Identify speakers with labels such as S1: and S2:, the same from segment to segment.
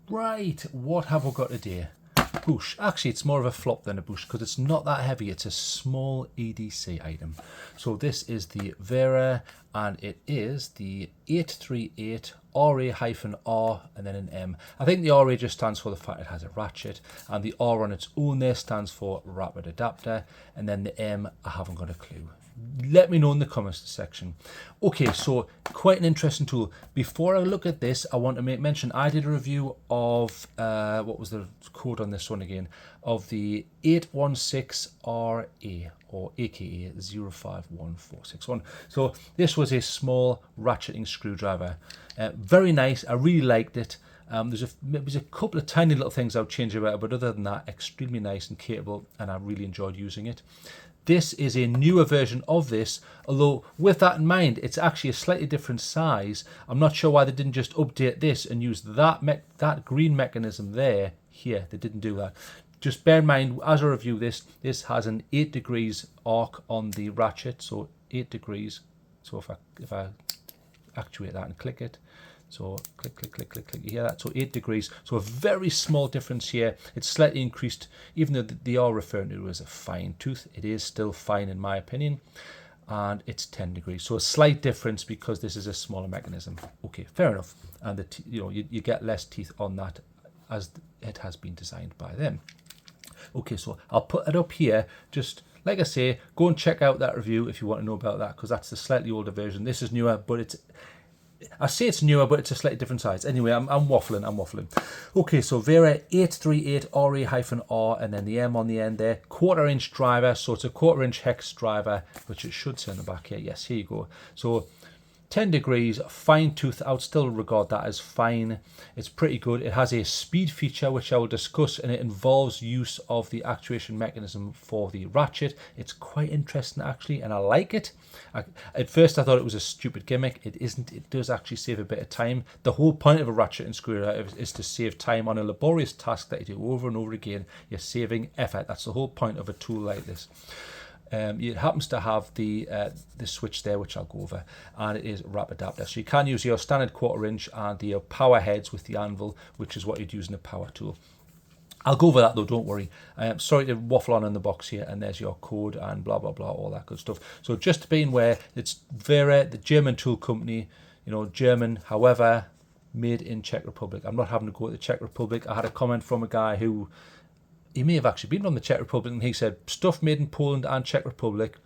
S1: Right, what have we got today? Bush. Actually, it's more of a flop than a bush because it's not that heavy. It's a small EDC item. So this is the Wera, and it is the 838 RA-R and then an M. I think the RA just stands for the fact it has a ratchet, and the R on its own there stands for Rapidaptor, and then the M, I haven't got a clue. Let me know in the comments section. Okay, so quite an interesting tool. Before I look at this, I want to make mention I did a review of what was the code on this one again, of the 816RA or aka 051461. So this was a small ratcheting screwdriver. Very nice. I really liked it. There's a couple of tiny little things I would change about it, but other than that, extremely nice and capable, and I really enjoyed using it. This is a newer version of this, although with that in mind, it's actually a slightly different size. I'm not sure why they didn't just update this and use that green mechanism there. Here, they didn't do that. Just bear in mind, as I review this, this has an 8 degrees arc on the ratchet, so 8 degrees. So if I actuate that and click it, so click, click, click, click, click. You hear that? So 8 degrees. So a very small difference here. It's slightly increased, even though they are referring to it as a fine tooth. It is still fine in my opinion. And it's 10 degrees. So a slight difference because this is a smaller mechanism. Okay, fair enough. And you get less teeth on that as it has been designed by them. Okay, so I'll put it up here. Just like I say, go and check out that review if you want to know about that, because that's the slightly older version. This is newer, but I say it's newer, but it's a slightly different size. Anyway, I'm waffling. Okay, so Wera 838 RA-R and then the M on the end there. 1/4 inch driver, so it's a 1/4 inch hex driver, which it should say on the back here. Yes, here you go. So 10 degrees, fine tooth. I would still regard that as fine. It's pretty good. It has a speed feature, which I will discuss, and it involves use of the actuation mechanism for the ratchet. It's quite interesting, actually, and I like it. At first, I thought it was a stupid gimmick. It isn't. It does actually save a bit of time. The whole point of a ratchet and screwdriver is to save time on a laborious task that you do over and over again. You're saving effort. That's the whole point of a tool like this. It happens to have the switch there, which I'll go over, and it is Rapidaptor. So you can use your standard 1/4 inch and the power heads with the anvil, which is what you'd use in a power tool. I'll go over that though, don't worry. Sorry to waffle on in the box here, and there's your code and blah, blah, blah, all that good stuff. So just to be aware, it's Wera, the German tool company, German, however, made in Czech Republic. I'm not having to go to the Czech Republic. I had a comment from a guy who, he may have actually been from the Czech Republic, and he said, stuff made in Poland and Czech Republic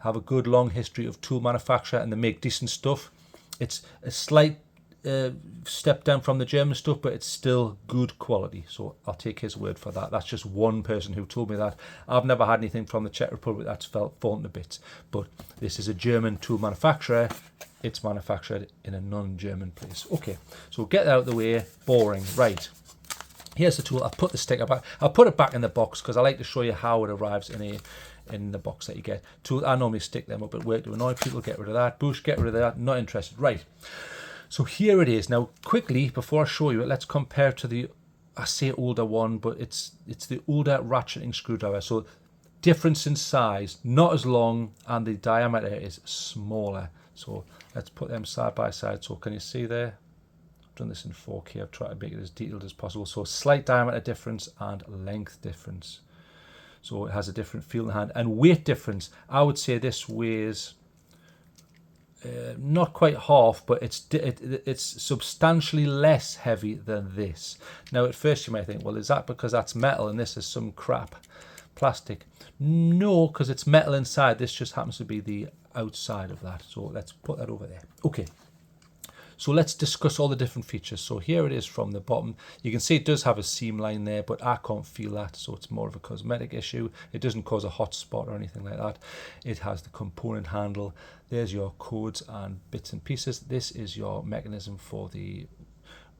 S1: have a good long history of tool manufacture, and they make decent stuff. It's a slight step down from the German stuff, but it's still good quality. So I'll take his word for that. That's just one person who told me that. I've never had anything from the Czech Republic that's fallen to bits. But this is a German tool manufacturer. It's manufactured in a non-German place. Okay, so get that out of the way. Boring. Right. Here's the tool. I'll put the sticker back. I'll put it back in the box because I like to show you how it arrives in the box that you get. Tool. I normally stick them up at work to annoy people. Get rid of that. Bush, get rid of that. Not interested. Right. So here it is. Now, quickly, before I show you it, let's compare to the, I say older one, but it's the older ratcheting screwdriver. So difference in size, not as long, and the diameter is smaller. So let's put them side by side. So can you see there? I've done this in 4K. I've tried to make it as detailed as possible. So slight diameter difference and length difference. So it has a different feel in the hand. And weight difference, I would say this weighs not quite half, but it's substantially less heavy than this. Now, at first you might think, well, is that because that's metal and this is some crap plastic? No, because it's metal inside. This just happens to be the outside of that. So let's put that over there. Okay. So let's discuss all the different features. So here it is from the bottom. You can see it does have a seam line there, but I can't feel that, so it's more of a cosmetic issue. It doesn't cause a hot spot or anything like that. It has the component handle. There's your codes and bits and pieces. This is your mechanism for the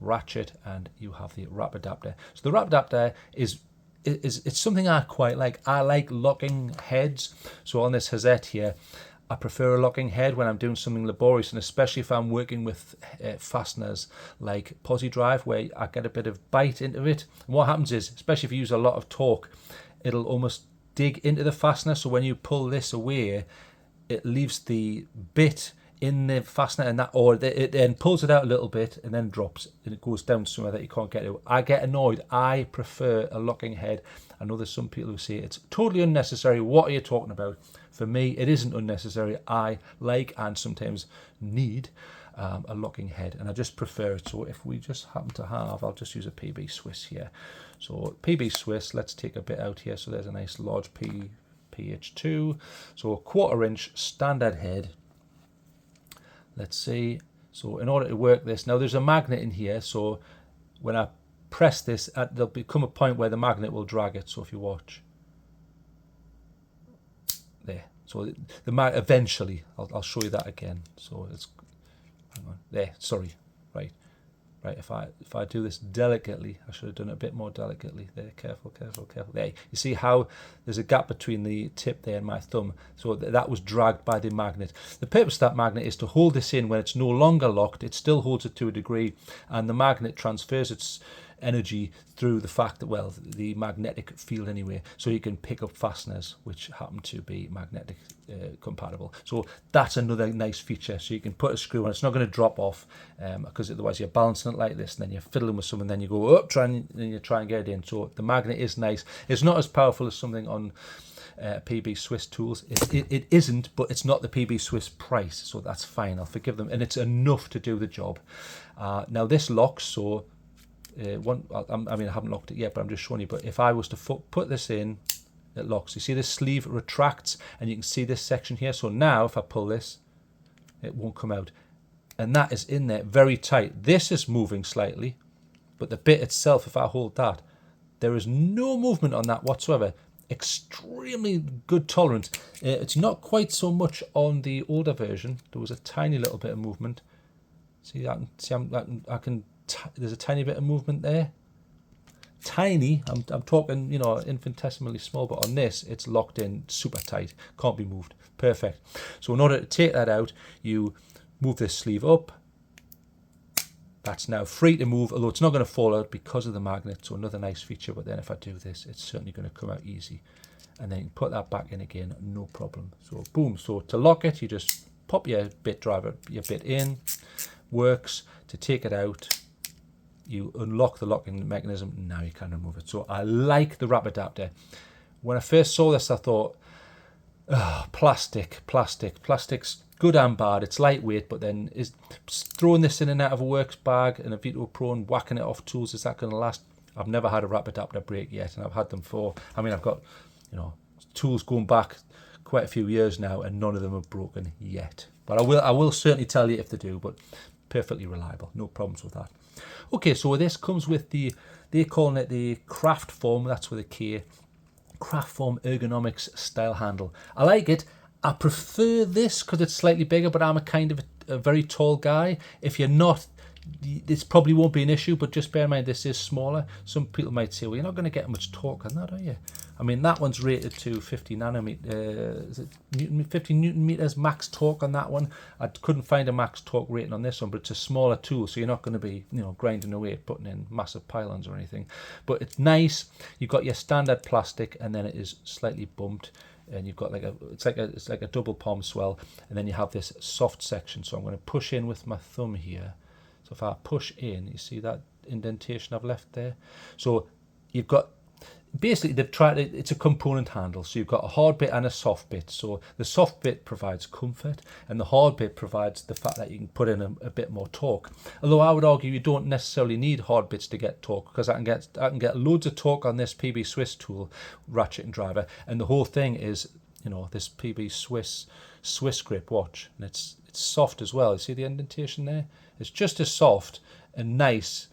S1: ratchet, and you have the Rapidaptor. So the Rapidaptor is it's something I quite like. I like locking heads. So on this Hazette here, I prefer a locking head when I'm doing something laborious, and especially if I'm working with fasteners like posi drive, where I get a bit of bite into it. And what happens is, especially if you use a lot of torque, it'll almost dig into the fastener. So when you pull this away, it leaves the bit in the fastener, and that, or it then pulls it out a little bit and then drops and it goes down somewhere that you can't get to. I get annoyed. I prefer a locking head. I know there's some people who say it's totally unnecessary. What are you talking about? For me, it isn't unnecessary. I like and sometimes need a locking head, and I just prefer it. So if we just happen to have, I'll just use a PB Swiss here. So PB Swiss, let's take a bit out here. So there's a nice large PH2. So a 1/4 inch standard head. Let's see. So in order to work this, now there's a magnet in here. So when I press this, there'll become a point where the magnet will drag it. So if you watch there, so the magnet eventually, I'll show you that again. So it's, hang on, there. Sorry, right. If I do this delicately, I should have done it a bit more delicately. There, careful. There, you see how there's a gap between the tip there and my thumb. So that was dragged by the magnet. The purpose of that magnet is to hold this in when it's no longer locked. It still holds it to a degree, and the magnet transfers its energy through the fact that, well, the magnetic field anyway, so you can pick up fasteners which happen to be magnetic compatible. So that's another nice feature. So you can put a screw on, it's not going to drop off, because otherwise you're balancing it like this and then you're fiddling with something, then you go up, and you try and get it in. So the magnet is nice. It's not as powerful as something on PB Swiss tools. It isn't, but it's not the PB Swiss price, so that's fine. I'll forgive them, and it's enough to do the job. Now this locks, so I haven't locked it yet, but I'm just showing you. But if I was to put this in, it locks. You see this sleeve retracts, and you can see this section here. So now if I pull this, it won't come out, and that is in there very tight. This is moving slightly, but the bit itself, if I hold that, there is no movement on that whatsoever. Extremely good tolerance. It's not quite so much on the older version. There was a tiny little bit of movement. See, I can. There's a tiny bit of movement there. Tiny. I'm talking, infinitesimally small. But on this, it's locked in super tight. Can't be moved. Perfect. So in order to take that out, you move this sleeve up. That's now free to move, although it's not going to fall out because of the magnet. So another nice feature. But then if I do this, it's certainly going to come out easy. And then you can put that back in again, no problem. So boom. So to lock it, you just pop your bit in. Works. To take it out, you unlock the locking mechanism. Now you can remove it. So I like the Rapidaptor. When I first saw this, I thought, plastic's good and bad. It's lightweight, but then is throwing this in and out of a works bag and a Vito Pro and whacking it off tools, is that going to last? I've never had a Rapidaptor break yet, and I've had them I've got tools going back quite a few years now, and none of them have broken yet. But I will certainly tell you if they do. But perfectly reliable, no problems with that. Okay, so this comes with they're calling it the Craft Form, that's with a K, Craft Form ergonomics style handle. I like it. I prefer this because it's slightly bigger, but I'm a kind of a very tall guy. If you're not, this probably won't be an issue, but just bear in mind this is smaller. Some people might say, well, you're not going to get much torque on that, are you? I mean, that one's rated to 50 Newton meters max torque on that one. I couldn't find a max torque rating on this one, but it's a smaller tool, so you're not going to be, grinding away, putting in massive pylons or anything. But it's nice. You've got your standard plastic, and then it is slightly bumped, and you've got it's like a double palm swell, and then you have this soft section. So I'm going to push in with my thumb here. So if I push in, you see that indentation I've left there. So you've got. Basically, they've tried it. It's a component handle, so you've got a hard bit and a soft bit. So the soft bit provides comfort, and the hard bit provides the fact that you can put in a bit more torque. Although I would argue you don't necessarily need hard bits to get torque, because I can get loads of torque on this PB Swiss tool, ratcheting driver, and the whole thing is this PB Swiss grip. Watch, and it's soft as well. You see the indentation there? It's just as soft and nice.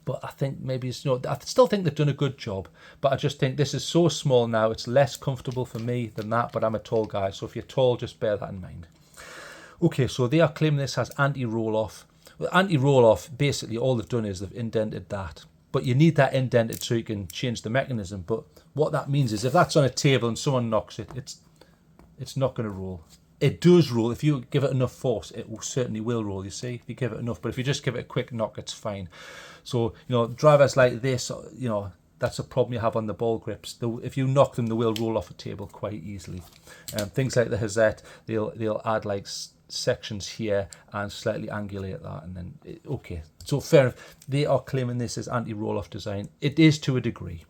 S1: But I think maybe it's I still think they've done a good job. But I just think this is so small now, it's less comfortable for me than that. But I'm a tall guy, so if you're tall, just bear that in mind. Okay, so they are claiming this has anti-roll-off. Well, anti-roll-off, basically all they've done is they've indented that. But you need that indented so you can change the mechanism. But what that means is if that's on a table and someone knocks it, it's not going to roll. It does roll. If you give it enough force, it certainly will roll, you see, if you give it enough. But if you just give it a quick knock, it's fine. So, drivers like this, that's a problem you have on the ball grips. If you knock them, they will roll off a table quite easily. Things like the Hazette, they'll add like sections here and slightly angulate that, and then okay. So fair enough. They are claiming this as anti-roll-off design. It is to a degree.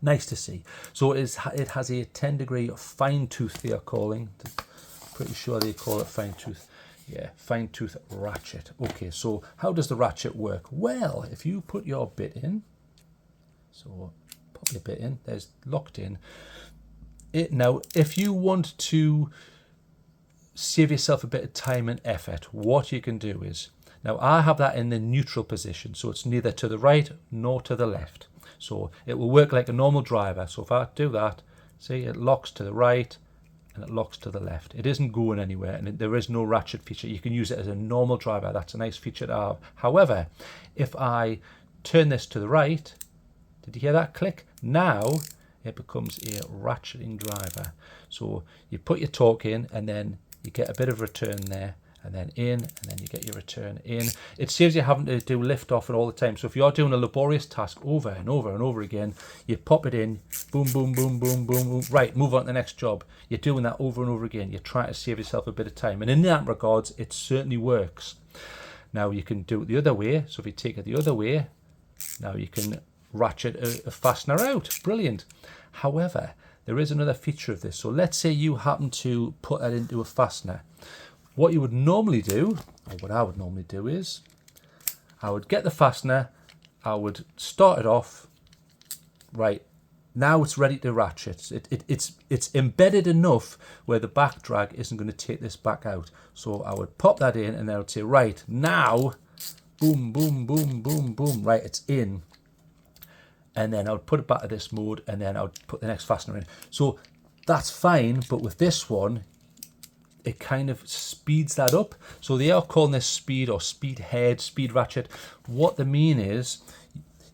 S1: Nice to see. So it has a 10-degree fine tooth, they are calling. Pretty sure they call it fine tooth. Yeah, fine tooth ratchet. Okay, so how does the ratchet work? Well, if you put your bit in, so pop your bit in, there's locked in. Now, if you want to save yourself a bit of time and effort, what you can do is, now I have that in the neutral position, so it's neither to the right nor to the left. So it will work like a normal driver. So if I do that, see, it locks to the right and it locks to the left. It isn't going anywhere, and there is no ratchet feature. You can use it as a normal driver. That's a nice feature to have. However, if I turn this to the right, did you hear that click? Now it becomes a ratcheting driver. So you put your torque in, and then you get a bit of return there, and then in, and then you get your return in. It saves you having to do lift off all the time. So if you're doing a laborious task over and over and over again, you pop it in, boom, boom, boom, boom, boom, boom. Right, move on to the next job. You're doing that over and over again. You're trying to save yourself a bit of time. And in that regards, it certainly works. Now you can do it the other way. So if you take it the other way, now you can ratchet a fastener out. Brilliant. However, there is another feature of this. So let's say you happen to put that into a fastener. What you would normally do, or what I would normally do, is I would get the fastener, I would start it off. Right, now it's ready to ratchet. It's embedded enough where the back drag isn't going to take this back out. So I would pop that in, and then I would say, right, now, boom, boom, boom, boom, boom, right, it's in. And then I would put it back to this mode, and then I would put the next fastener in. So that's fine, but with this one, it kind of speeds that up. So they are calling this speed or speed head, speed ratchet. What they mean is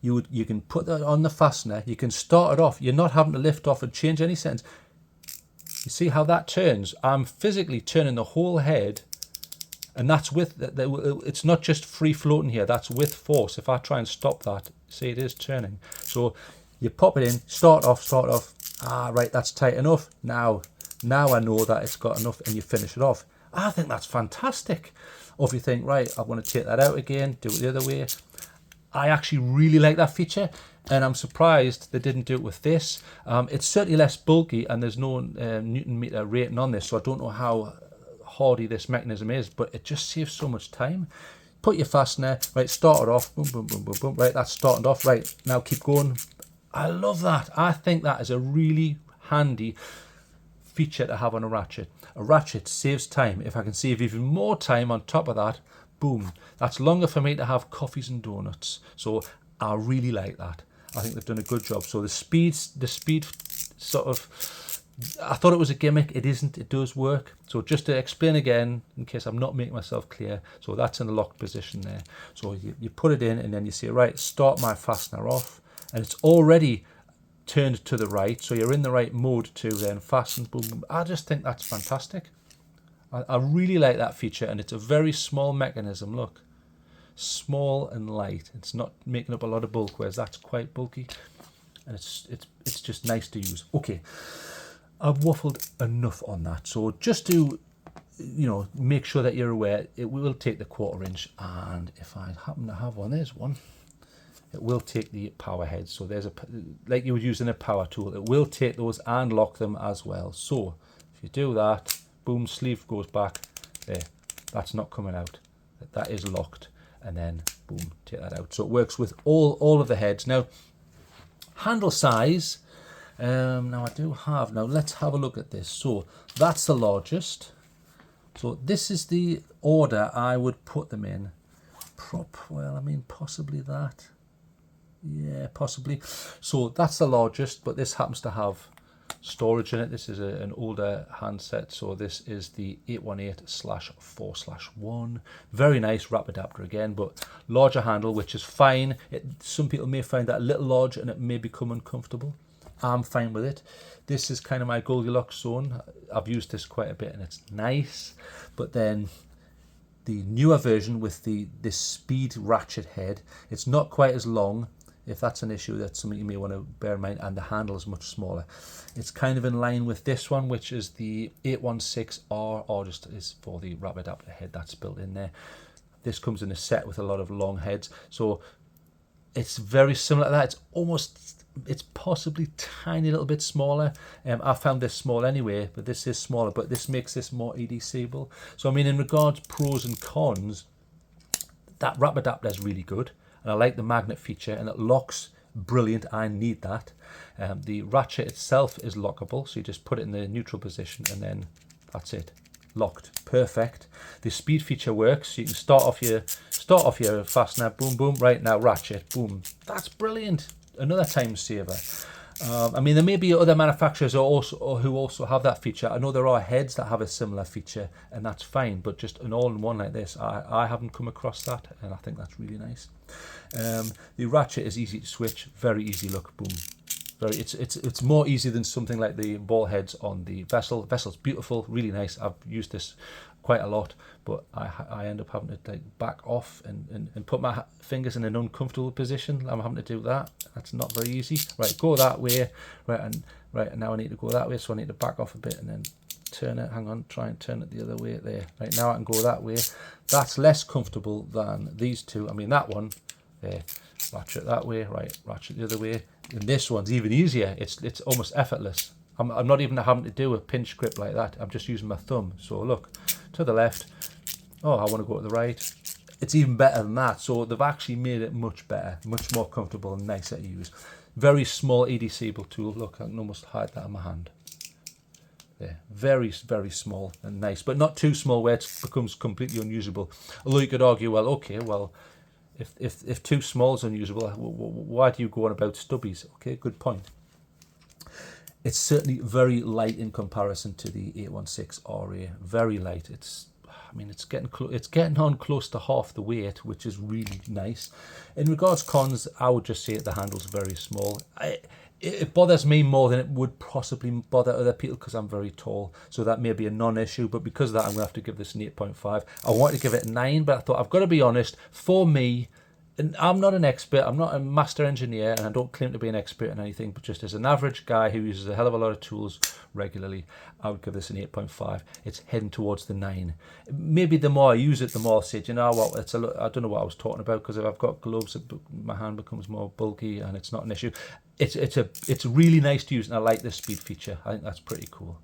S1: you can put that on the fastener, you can start it off, you're not having to lift off and change any settings. You see how that turns? I'm physically turning the whole head, and that's with, it's not just free floating here, that's with force. If I try and stop that, see, it is turning. So you pop it in, start off, right, that's tight enough. Now I know that it's got enough, and you finish it off. I think that's fantastic. Or if you think, right, I want to take that out again, do it the other way. I actually really like that feature, and I'm surprised they didn't do it with this. It's certainly less bulky, and there's no Newton meter rating on this, so I don't know how hardy this mechanism is, but it just saves so much time. Put your fastener, right, start it off, boom, boom, boom, boom, boom, right, that's started off, right, now keep going. I love that. I think that is a really handy feature to have on a ratchet. A ratchet saves time. If I can save even more time on top of that, boom, that's longer for me to have coffees and donuts. So I really like that. I think they've done a good job. So the speed sort of, I thought it was a gimmick. It isn't. It does work. So just to explain again, in case I'm not making myself clear, so that's in the locked position there. So you put it in, and then you say, right, start my fastener off, and it's already turned to the right, so you're in the right mode to then fasten, boom, boom. I just think that's fantastic. I really like that feature, and it's a very small mechanism. Look, small and light. It's not making up a lot of bulk, whereas that's quite bulky, and it's just nice to use. Okay, I've waffled enough on that. So just to make sure that you're aware, it will take the 1/4 inch, and if I happen to have one, there's one. It will take the power heads, so there's like you would use in a power tool. It will take those and lock them as well. So if you do that, boom, sleeve goes back there. That's not coming out. That is locked, and then boom, take that out. So it works with all of the heads. Now, handle size. Now let's have a look at this. So that's the largest. So this is the order I would put them in. Possibly that. Yeah, possibly. So that's the largest, but this happens to have storage in it. This is an older handset, so this is the 818/4/1. Very nice Rapidaptor again, but larger handle, which is fine. Some people may find that a little large and it may become uncomfortable. I'm fine with it. This is kind of my Goldilocks zone. I've used this quite a bit, and it's nice. But then the newer version with this speed ratchet head, it's not quite as long. if that's an issue, that's something you may want to bear in mind. And the handle is much smaller. It's kind of in line with this one, which is the 816R, or just is for the Rapidaptor head that's built in there. This comes in a set with a lot of long heads, so it's very similar to that. It's possibly tiny little bit smaller. I found this small anyway, but this is smaller, but this makes this more EDCable. So I mean, in regards pros and cons, that Rapidaptor is really good, and I like the magnet feature, and it locks brilliant. I need that. The Ratchet itself is lockable, so you just put it in the neutral position and then that's it, locked, perfect. The speed feature works. You can start off your fastener, boom boom, right now Ratchet, boom. That's brilliant. Another time saver. I mean, there may be other manufacturers who also have that feature. I know there are heads that have a similar feature, and that's fine, but just an all-in-one like this, I haven't come across that, and I think that's really nice. The Ratchet is easy to switch, very easy look, boom. It's more easy than something like the ball heads on the Vessel. Vessel's beautiful, really nice. I've used this quite a lot, but I end up having to like back off and put my fingers in an uncomfortable position. I'm having to do that. That's not very easy. Right, go that way. And now I need to go that way, so I need to back off a bit and then turn it. Hang on, try and turn it the other way there. Right, now I can go that way. That's less comfortable than these two. I mean, that one there, Ratchet that way, right, Ratchet the other way. And this one's even easier. It's almost effortless. I'm not even having to do a pinch grip like that. I'm just using my thumb. So look, to the left. Oh, I want to go to the right. It's even better than that. So they've actually made it much better, much more comfortable and nicer to use. Very small EDCable tool. Look, I can almost hide that in my hand. There, very, very small and nice, but not too small where it becomes completely unusable. Although you could argue, well, okay, well, if too small is unusable, why do you go on about stubbies? Okay, good point. It's certainly very light in comparison to the 816 RA. Very light. I mean, it's getting on close to half the weight, which is really nice. In regards cons, I would just say the handle's very small. It bothers me more than it would possibly bother other people because I'm very tall, so that may be a non-issue, but because of that, I'm going to have to give this an 8.5. I wanted to give it a 9, but I thought I've got to be honest, for me, and I'm not an expert, I'm not a master engineer, and I don't claim to be an expert in anything, but just as an average guy who uses a hell of a lot of tools regularly, I would give this an 8.5. It's heading towards the 9. Maybe the more I use it, the more I'll say, do you know what, I don't know what I was talking about, because if I've got gloves, my hand becomes more bulky, and it's not an issue. It's really nice to use, and I like this speed feature. I think that's pretty cool.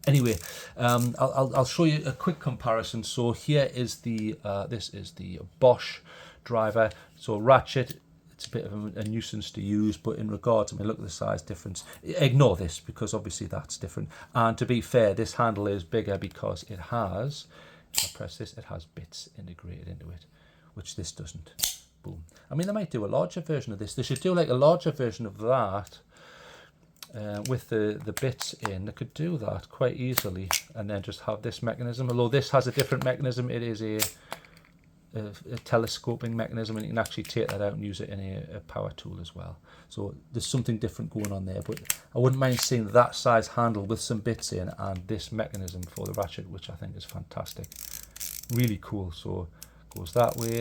S1: Anyway, I'll show you a quick comparison. So here is this is the Bosch driver. So Ratchet, it's a bit of a nuisance to use, but in regards, I mean, look at the size difference. Ignore this because obviously that's different. And to be fair, this handle is bigger because it has, if I press this, it has bits integrated into it, which this doesn't. Boom. I mean, they might do a larger version of this. They should do like a larger version of that with the bits in. They could do that quite easily and then just have this mechanism. Although this has a different mechanism. It is a telescoping mechanism, and you can actually take that out and use it in a power tool as well. So there's something different going on there, but I wouldn't mind seeing that size handle with some bits in and this mechanism for the Ratchet, which I think is fantastic. Really cool. So it goes that way,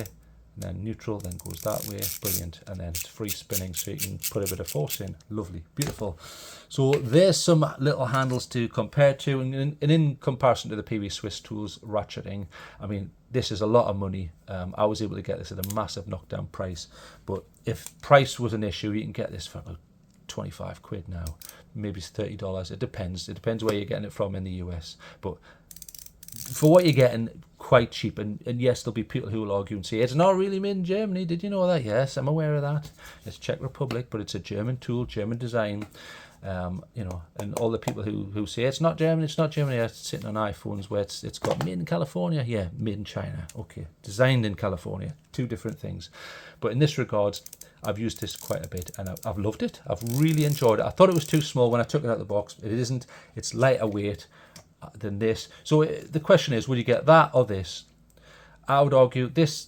S1: and then neutral, then goes that way, brilliant, and then it's free spinning, so you can put a bit of force in. Lovely, beautiful. So there's some little handles to compare to, and in comparison to the PV Swiss tools Ratcheting, I mean, this is a lot of money. I was able to get this at a massive knockdown price, but if price was an issue, you can get this for about 25 quid now, maybe it's $30. It depends where you're getting it from in the US, but for what you're getting, quite cheap. And yes, there'll be people who will argue and say it's not really made in Germany. Did you know that? Yes, I'm aware of that. It's Czech Republic, but it's a German tool, German design. You know, and all the people who say it's not German, are sitting on iPhones where it's got made in California. Yeah, made in China. Okay, designed in California. Two different things. But in this regards, I've used this quite a bit and I've loved it. I've really enjoyed it. I thought it was too small when I took it out of the box. It isn't. It's lighter weight than this. So the question is, would you get that or this? I would argue this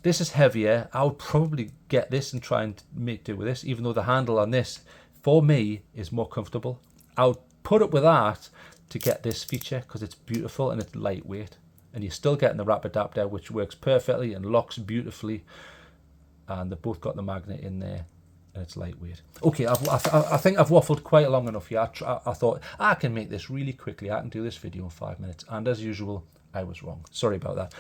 S1: is heavier. I would probably get this and try and make do with this, even though the handle on this for me is more comfortable. I would put up with that to get this feature because it's beautiful and it's lightweight, and you're still getting the Rapidaptor, which works perfectly and locks beautifully, and they've both got the magnet in there. and it's lightweight. Okay, I think I've waffled quite long enough here. I thought I can make this really quickly. I can do this video in 5 minutes, and as usual, I was wrong. Sorry about that.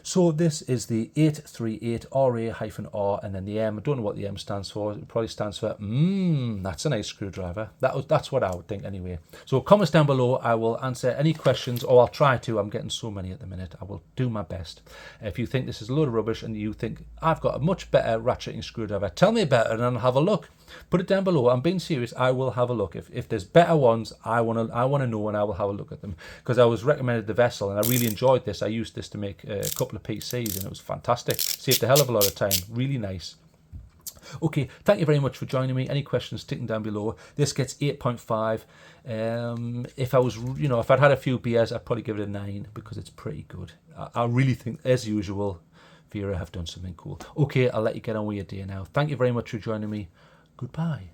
S1: So this is the 838 RA-R, and then the M. I don't know what the M stands for. It probably stands for that's a nice screwdriver. That's what I would think anyway. So comments down below. I will answer any questions, or I'll try to. I'm getting so many at the minute. I will do my best. If you think this is a load of rubbish and you think I've got a much better ratcheting screwdriver, tell me about it and I'll have a look. Put it down below. I'm being serious. I will have a look. If there's better ones, I want to know, and I will have a look at them, because I was recommended the Vessel and I really enjoyed this. I used this to make a couple of PCs and it was fantastic. Saved a hell of a lot of time. Really nice. Okay, thank you very much for joining me. Any questions, stick them down below. This gets 8.5. If I was, if I'd had a few beers, I'd probably give it a 9 because it's pretty good. I really think, as usual, Wera have done something cool. Okay, I'll let you get on with your day now. Thank you very much for joining me. Goodbye.